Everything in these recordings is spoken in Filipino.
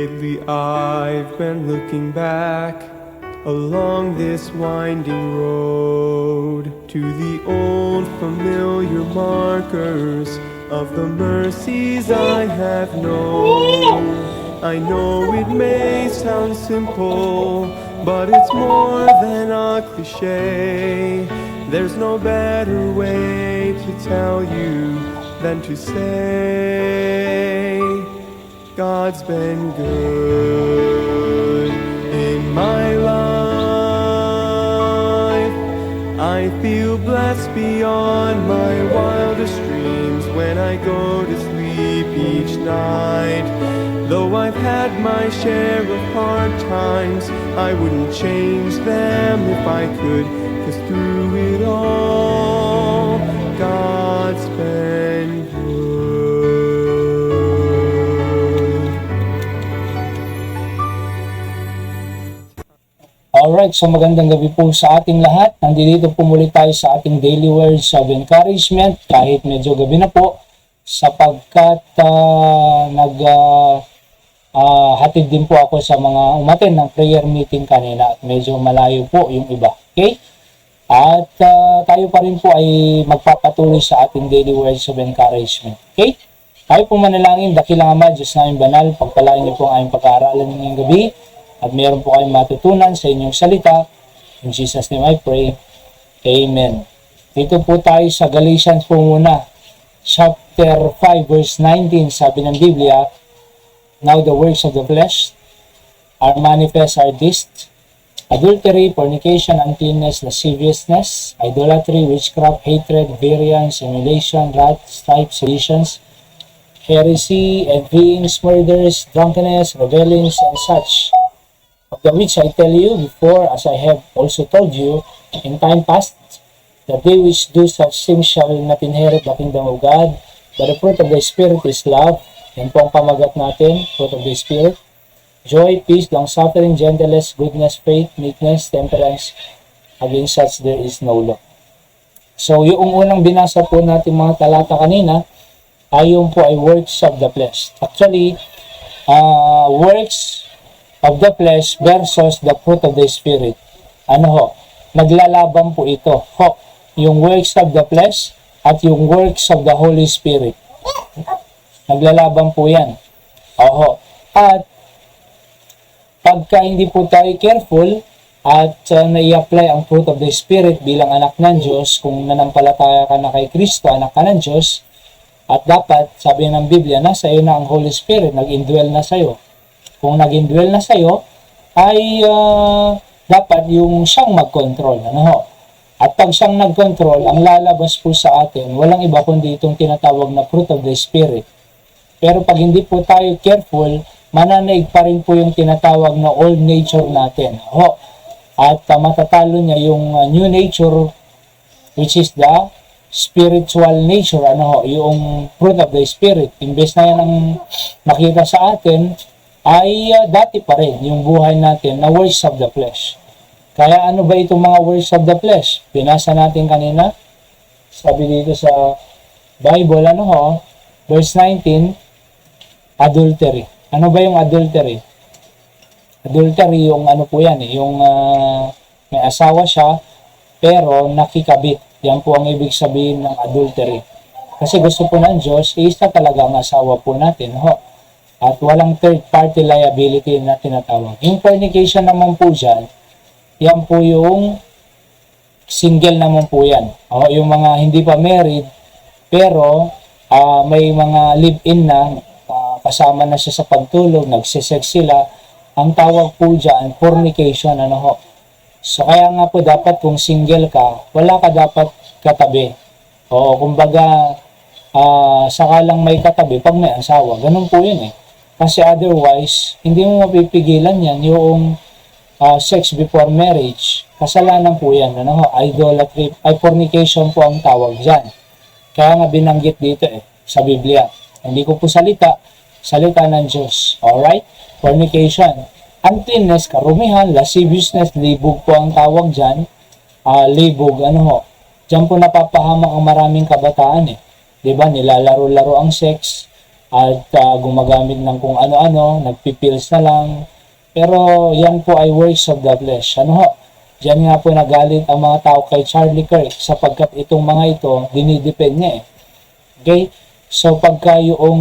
Lately I've been looking back along this winding road to the old familiar markers of the mercies I have known. I know it may sound simple, but it's more than a cliche. There's no better way to tell you than to say God's been good in my life. I feel blessed beyond my wildest dreams when I go to sleep each night. Though I've had my share of hard times, I wouldn't change them if I could, 'cause through it all, God's been good. Alright, so magandang gabi po sa ating lahat. Nandito po muli tayo sa ating daily words of encouragement kahit medyo gabi na po sapagkat hatid din po ako sa mga umaten ng prayer meeting kanina at medyo malayo po yung iba. Okay? At tayo pa rin po ay magpapatuloy sa ating daily words of encouragement. Okay? Tayo po manalangin, dakilang Ama, Diyos namin banal, pagpalain niyo po ang aming pag-aaralan ngayong gabi at meron po kayong matutunan sa inyong salita. In Jesus' name I pray. Amen. Dito po tayo sa Galatians po muna. Chapter 5 verse 19, sabi ng Biblia, "Now the works of the flesh are manifest are these: adultery, fornication, uncleanness, lasciviousness, idolatry, witchcraft, hatred, variance, emulation, wrath, strife, seditions, heresy, envyings, murders, drunkenness, revelings, and such. Of the which I tell you before, as I have also told you in time past, that they which do such things shall not inherit the kingdom of God. But the fruit of the Spirit is love." Yan po ang pamagat natin, fruit of the Spirit. Joy, peace, long-suffering, gentleness, goodness, faith, meekness, temperance. Against such there is no law. So, yung unang binasa po natin mga talata kanina, ay yung po ay works of the flesh. Actually, works of the flesh versus the fruit of the Spirit. Ano ho? Naglalaban po ito. Ho, yung works of the flesh at yung works of the Holy Spirit. Naglalaban po yan. Oho. At pagka hindi po tayo careful at nai-apply ang fruit of the Spirit bilang anak ng Diyos, kung nanampalataya ka na kay Kristo, anak ka ng Diyos, at dapat, sabi ng Biblia, nasa iyo na ang Holy Spirit, nag-indwell na sa iyo. Kung nag-indwell na sa iyo, ay dapat yung siyang mag-control. Ano ho? At pag siyang nag-control, ang lalabas po sa atin, walang iba kundi itong tinatawag na fruit of the Spirit. Pero pag hindi po tayo careful, mananaig pa rin po yung tinatawag na old nature natin. Ho. At matatalo niya yung new nature, which is the spiritual nature. Ano ho? Yung fruit of the Spirit. Imbes na yan ang makita sa atin, ay dati pa rin yung buhay natin na works of the flesh. Kaya ano ba itong mga works of the flesh? Binasa natin kanina. Sabi dito sa Bible, ano ho? Verse 19, adultery. Ano ba yung adultery? Adultery yung ano po yan yung may asawa siya pero nakikabit. Yan po ang ibig sabihin ng adultery. Kasi gusto po ng Diyos, isa talaga ang asawa po natin. Ho. At walang third party liability na tinatawag. Yung fornication naman po dyan, yan po yung single naman po yan. O, yung mga hindi pa married, pero may mga live-in na, kasama na siya sa pagtulog, nagsisex sila, ang tawag po dyan, fornication, ano ho. So, kaya nga po dapat kung single ka, wala ka dapat katabi. O, kumbaga, sakalang may katabi pag may asawa. Ganun po yun eh. Kasi otherwise, hindi mo mapipigilan yan yung sex before marriage. Kasalanan po yan. Ano ho? Idolatry, fornication po ang tawag dyan. Kaya nga binanggit dito eh, sa Biblia. Hindi ko po salita ng Diyos. Alright? Fornication. Uncleanness, karumihan, lasciviousness, libog po ang tawag dyan. Libog, ano ho? Dyan po napapahamak ang maraming kabataan eh. Diba? Nilalaro-laro ang sex. at gumagamit ng kung ano-ano, nagpipills na lang. Pero yan po ay works of the flesh. Ano ho? Diyan nga po nagalit ang mga tao kay Charlie Kirk sapagkat itong mga ito, dinidepend niya eh. Okay? So pagka yung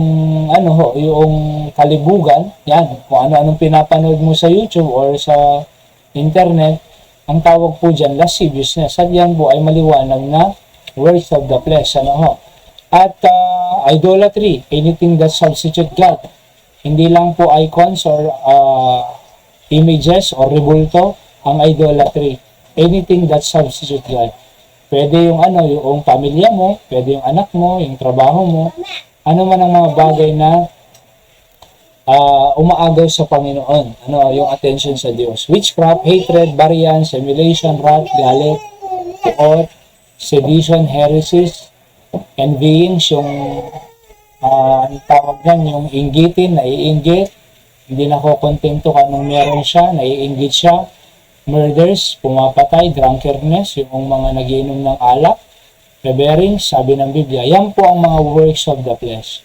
yung kalibugan, yan, kung ano-anong pinapanood mo sa YouTube or sa internet, ang tawag po dyan, lasciviousness. At yan po ay maliwanag na works of the flesh. Ano ho? At idolatry, anything that substitute God. Hindi lang po icons or images or rebulto ang idolatry. Anything that substitute God. Pwede yung yung pamilya mo, pwede yung anak mo, yung trabaho mo, ano man ang mga bagay na umaagaw sa Panginoon. Yung attention sa Diyos. Witchcraft, hatred, variance, emulation, wrath, galit, or sedition, heresies, envyings, yung ang tawag yan, yung inggitin, naiinggit, hindi nakokontento ka nung meron siya, naiinggit siya, murders, pumapatay, drunkenness, yung mga nagiinom ng alak, reverence, sabi ng Biblia, yan po ang mga works of the flesh.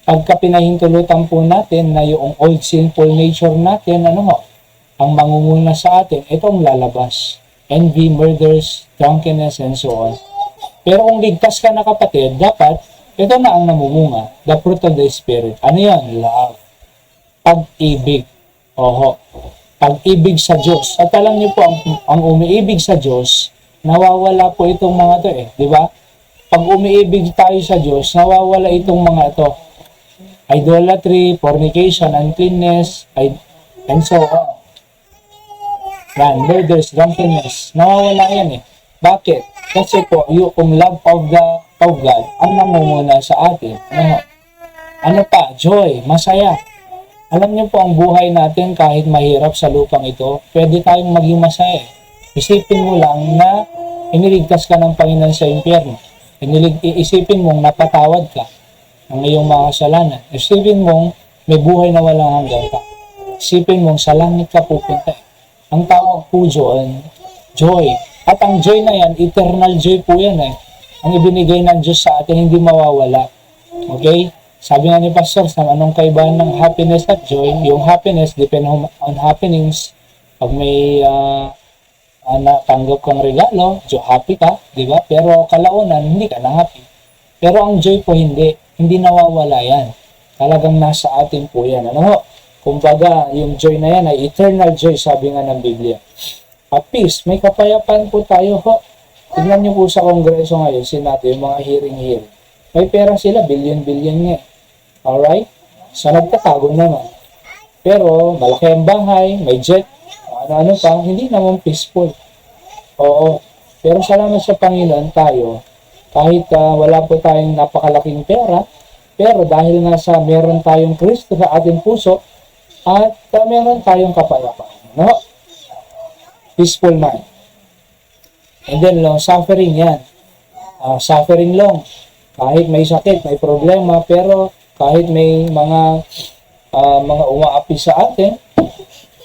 Pagka pinahintulutan po natin na yung old sinful nature natin, ang mangunguna sa atin, itong lalabas. Envy, murders, drunkenness, and so on. Pero kung ligtas ka na kapatid, dapat ito na ang namumunga, the fruit of the Spirit. Ano yan? Love. Pag-ibig. Oho. Pag-ibig sa Diyos. At alam niyo po, ang umiibig sa Diyos, nawawala po itong mga to eh. Di ba? Pag umiibig tayo sa Diyos, nawawala itong mga to. Idolatry, fornication, uncleanness, and so on. Yan, murders, drunkenness. Nawawala yan eh. Bakit? Kasi po, yung love of God ang namumuna sa atin. Ano pa? Joy, masaya. Alam niyo po, ang buhay natin kahit mahirap sa lupang ito, pwede tayong maging masaya. Isipin mo lang na iniligtas ka ng Panginoon sa impyerno. Isipin mong napatawad ka ng iyong mga kasalanan. Isipin mong may buhay na walang hanggan ka. Isipin mong sa langit ka pupunta. Ang tawag po doon, joy. At ang joy na yan, eternal joy po yan eh. Ang ibinigay ng Diyos sa atin, hindi mawawala. Okay? Sabi nga ni Pastor Sam, anong kaibahan ng happiness at joy? Yung happiness depend on happenings. Pag may natanggap kang regalo, happy ka, di ba? Pero kalaunan, hindi ka na happy. Pero ang joy po hindi nawawala yan. Talagang nasa atin po yan. Kumbaga, yung joy na yan ay eternal joy, sabi nga ng Biblia. At peace, may kapayapaan po tayo ho. Tignan niyo po sa Kongreso ngayon, Senado, yung mga hearing. May pera sila, billion-billion nga. Alright? So, nagtatago naman. Pero, malaki ang bahay, may jet, ano-ano pa, hindi naman peaceful. Oo. Pero salamat sa Panginoon tayo, kahit wala po tayong napakalaking pera, pero dahil nga sa meron tayong Kristo sa ating puso, at meron tayong kapayapaan. No? Peaceful mind. And then, long suffering yan. Suffering long. Kahit may sakit, may problema, pero kahit may mga umaapi sa atin,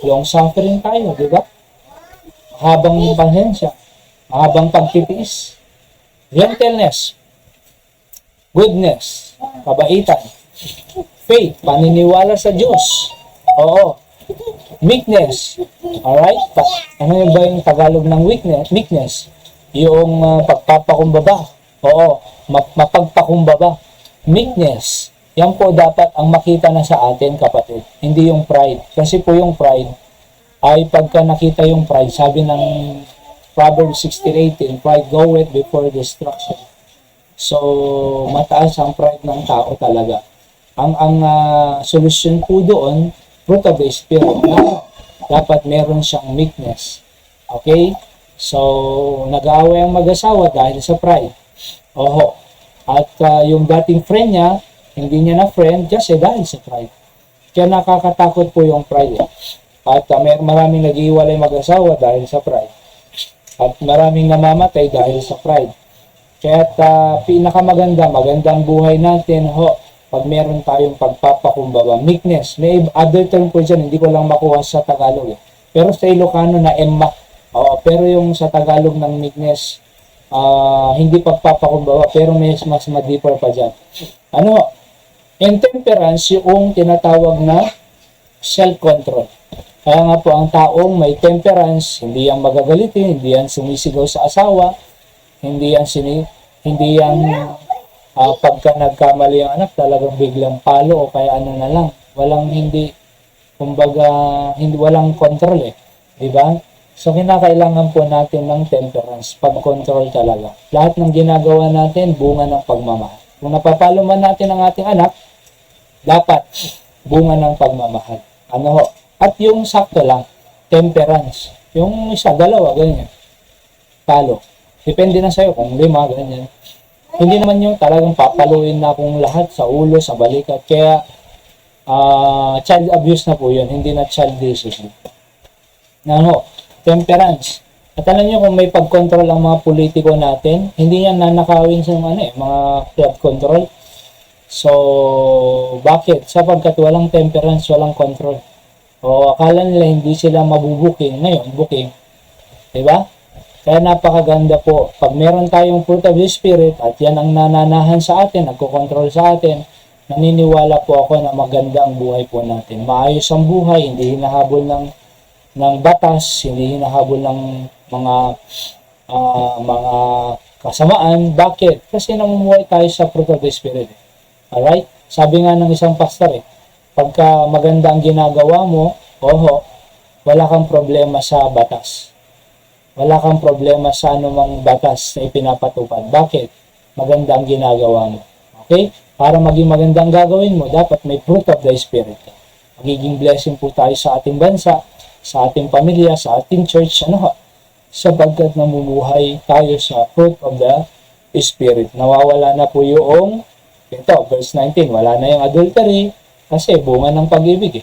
long suffering tayo, di ba? Habang pansensya, habang pagtitiis, gentleness, goodness, kabaitan, faith, paniniwala sa Diyos. Oo. Meekness. Alright? Ano ba yung Tagalog ng meekness? Yung pagpapakumbaba. Oo. Mapagpakumbaba. Meekness. Yan po dapat ang makita na sa atin, kapatid. Hindi yung pride. Kasi po yung pride ay pagka nakita yung pride, sabi ng Proverbs 16:18, pride goeth before destruction. So, mataas ang pride ng tao talaga. Ang solusyon po doon, fruit of the Spirit, na dapat meron siyang meekness. Okay? So, nag-aaway ang mag-asawa dahil sa pride. Oho. At yung dating friend niya, hindi niya na friend kasi dahil sa pride. Kaya nakakatakot po yung pride. At maraming nag-iwalay mag-asawa dahil sa pride. At maraming namamatay dahil sa pride. Kaya magandang buhay natin, pag meron tayong pagpapakumbaba. Meekness. May other term po dyan, hindi ko lang makuha sa Tagalog. Pero sa Ilocano na emma. Pero yung sa Tagalog ng meekness, hindi pagpapakumbaba, pero may mas ma-deeper pa dyan. Intemperance yung tinatawag na self-control. Kaya nga po ang taong may temperance, hindi yan magagalitin, hindi yan sumisigaw sa asawa, hindi yan pagka nagkamali ang anak, talagang biglang palo o kaya ano na lang. Walang control eh. Diba? So, kinakailangan po natin ng temperance, pag-control talaga. Lahat ng ginagawa natin, bunga ng pagmamahal. Kung napapalo man natin ang ating anak, dapat bunga ng pagmamahal. Ano ho? At yung sakto lang, temperance. Yung isa, dalawa, ganyan. Palo. Depende na sa'yo kung 5, ganyan. Hindi naman yung talagang papaluin na akong lahat sa ulo, sa balikat. Kaya, child abuse na po yun, hindi na child discipline. Ano, temperance. At alam nyo kung may pag-control ang mga politiko natin, hindi yan nanakawin sa mga flood control. So, bakit? Sapagkat walang temperance, walang control. O akala nila hindi sila mabubuking. Ngayon, booking. Diba? Kaya napakaganda po. Pag meron tayong fruit of the Spirit at yan ang nananahan sa atin, nagkocontrol sa atin, naniniwala po ako na maganda ang buhay po natin. Maayos ang buhay, hindi hinahabol ng batas, hindi hinahabol ng mga kasamaan. Bakit? Kasi namumuhay tayo sa fruit of the Spirit. Alright? Sabi nga ng isang pastor pagka maganda ang ginagawa mo, wala kang problema sa batas. Wala kang problema sa anumang batas na ipinapatupad. Bakit? Maganda ang ginagawa mo. Okay? Para maging maganda ang gagawin mo, dapat may fruit of the Spirit. Magiging blessing po tayo sa ating bansa, sa ating pamilya, sa ating church, sapagkat namumuhay tayo sa fruit of the Spirit. Nawawala na po yung, verse 19, wala na yung adultery, kasi bunga ng pag-ibig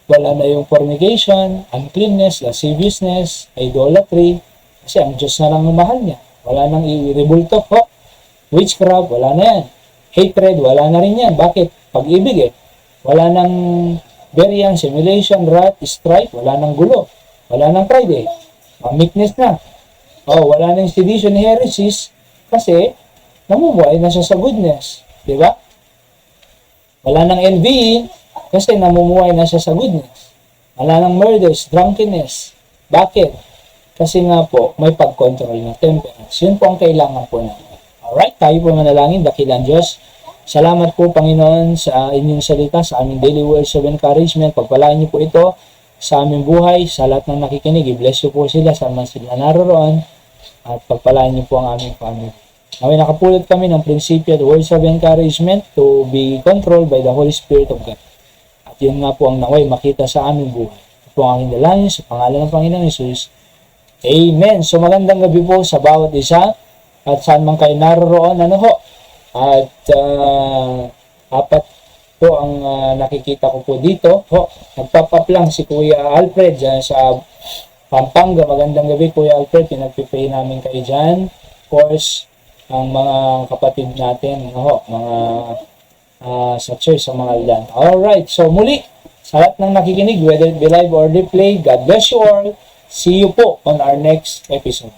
Wala na yung fornication, uncleanness, lasciviousness, idolatry, kasi ang Diyos na lang ang mahal niya. Wala nang i-rebulto witchcraft, wala na yan. Hatred, wala na rin yan. Bakit? Pag-ibig Wala nang variance, simulation, wrath, strife, wala nang gulo. Wala nang pride meekness na. Wala nang sedition, heresies, kasi namumuhay na siya sa goodness. Diba? Wala nang envy, kasi namumuhay na siya sa goodness. Wala nang murders, drunkenness. Bakit? Kasi nga po, may pag-control na temperance. Yun po ang kailangan po natin. Alright, tayo po manalangin, dakilang Diyos. Salamat po, Panginoon, sa inyong salita, sa aming daily words of encouragement. Pagpalaan niyo po ito sa aming buhay, sa lahat ng nakikinig. I-bless you po sila, saan man sila naroon. At pagpalaan niyo po ang aming family. Naway nakapulot kami ng prinsipyo at words of encouragement to be controlled by the Holy Spirit of God. At yun nga po ang naway makita sa aming buhay. Ito po ang aking dalangin sa pangalan ng Panginoon Jesus. Amen. So magandang gabi po sa bawat isa at saan man kayo naroon. At apat po ang nakikita ko po dito. Nagpap-up lang si Kuya Alfred dyan sa Pampanga. Magandang gabi Kuya Alfred. Pinagpipray namin kayo dyan. Of course, ang mga kapatid natin, mga sa church, sa mga aldan. Alright, so muli, sa lahat ng nakikinig, whether it be live or replay, God bless you all. See you po on our next episode.